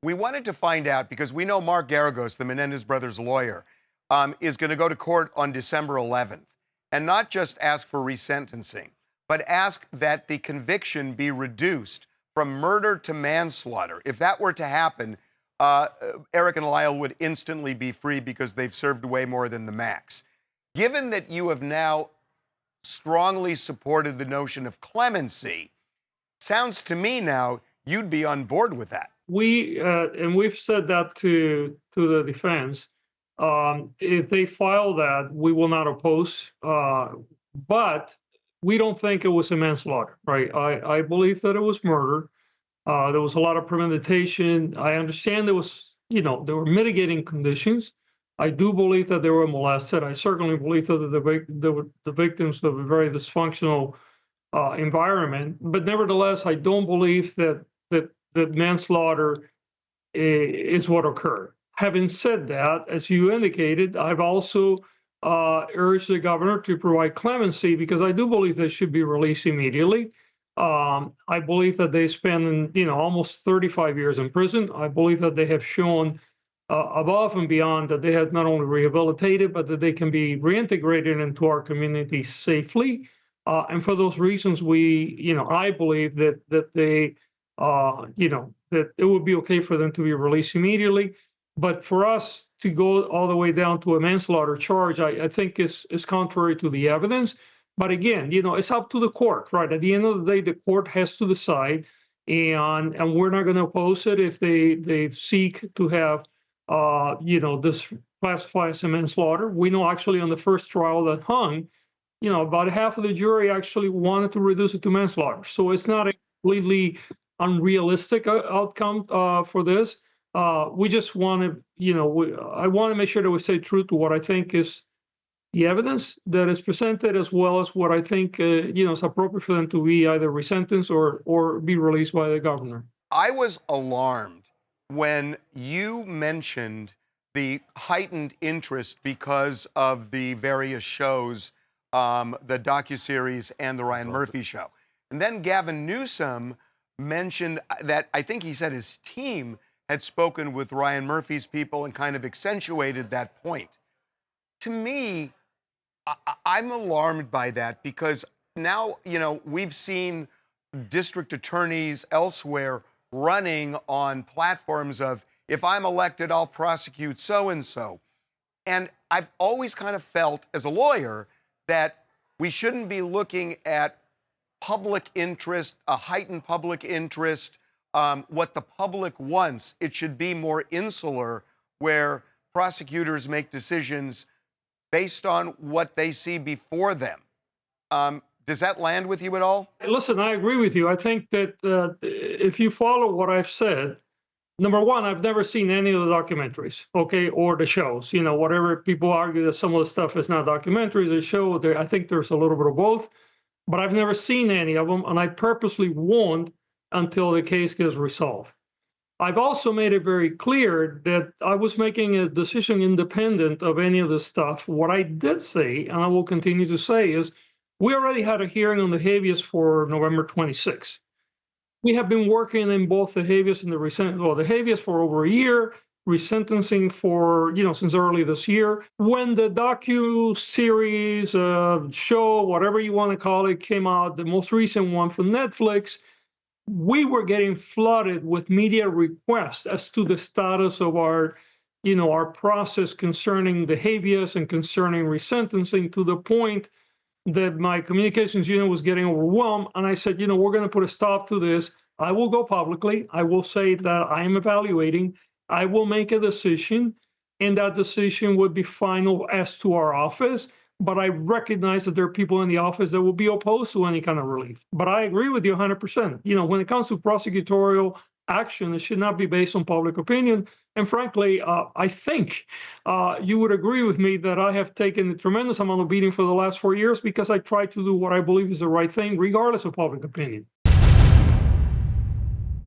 We wanted to find out because we know Mark Garagos, the Menendez brothers' lawyer, is going to go to court on December 11th and not just ask for resentencing, but ask that the conviction be reduced from murder to manslaughter. If that were to happen, uh, Eric and Lyle would instantly be free because they've served way more than the max. Given that you have now strongly supported the notion of clemency, sounds to me now you'd be on board with that. And we've said that to the defense. If they file that, we will not oppose. But we don't think it was a manslaughter, right? I believe that it was murder. There was a lot of premeditation. I understand there were mitigating conditions. I do believe that they were molested. I certainly believe that the victims of a very dysfunctional environment. But nevertheless, I don't believe that manslaughter is what occurred. Having said that, as you indicated, I've also urged the governor to provide clemency because I do believe they should be released immediately. I believe that they spent, almost 35 years in prison. I believe that they have shown above and beyond that they have not only rehabilitated, but that they can be reintegrated into our community safely. And for those reasons, I believe that they, that it would be okay for them to be released immediately. But for us to go all the way down to a manslaughter charge, I think is contrary to the evidence. But again, it's up to the court, right? At the end of the day, the court has to decide, and we're not going to oppose it if they seek to have, this classified as a manslaughter. We know actually on the first trial that hung, about half of the jury actually wanted to reduce it to manslaughter. So it's not a completely unrealistic outcome for this. We just want to, I want to make sure that we stay true to what I think is the evidence that is presented, as well as what I think, is appropriate for them to be either resentenced or be released by the governor. I was alarmed when you mentioned the heightened interest because of the various shows, the docuseries and the Ryan Murphy show. And then Gavin Newsom mentioned that I think he said his team had spoken with Ryan Murphy's people and kind of accentuated that point. To me, I'm alarmed by that because now, we've seen district attorneys elsewhere running on platforms of, if I'm elected, I'll prosecute so and so. And I've always kind of felt as a lawyer that we shouldn't be looking at public interest, a heightened public interest, what the public wants. It should be more insular, where prosecutors make decisions based on what they see before them. Does that land with you at all? Listen, I agree with you. I think that if you follow what I've said, number one, I've never seen any of the documentaries, okay, or the shows. Whatever people argue that some of the stuff is not documentaries or show, I think there's a little bit of both. But I've never seen any of them, and I purposely won't until the case gets resolved. I've also made it very clear that I was making a decision independent of any of this stuff. What I did say, and I will continue to say, is we already had a hearing on the habeas for November 26th. We have been working in both the habeas and the habeas for over a year, resentencing for, since early this year. When the docu-series, show, whatever you want to call it, came out, the most recent one from Netflix, we were getting flooded with media requests as to the status of our process concerning the habeas and concerning resentencing, to the point that my communications unit was getting overwhelmed. And I said, we're going to put a stop to this. I will go publicly. I will say that I am evaluating. I will make a decision, and that decision would be final as to our office. But I recognize that there are people in the office that will be opposed to any kind of relief. But I agree with you 100%. When it comes to prosecutorial action, it should not be based on public opinion. And frankly, I think you would agree with me that I have taken a tremendous amount of beating for the last 4 years because I try to do what I believe is the right thing, regardless of public opinion.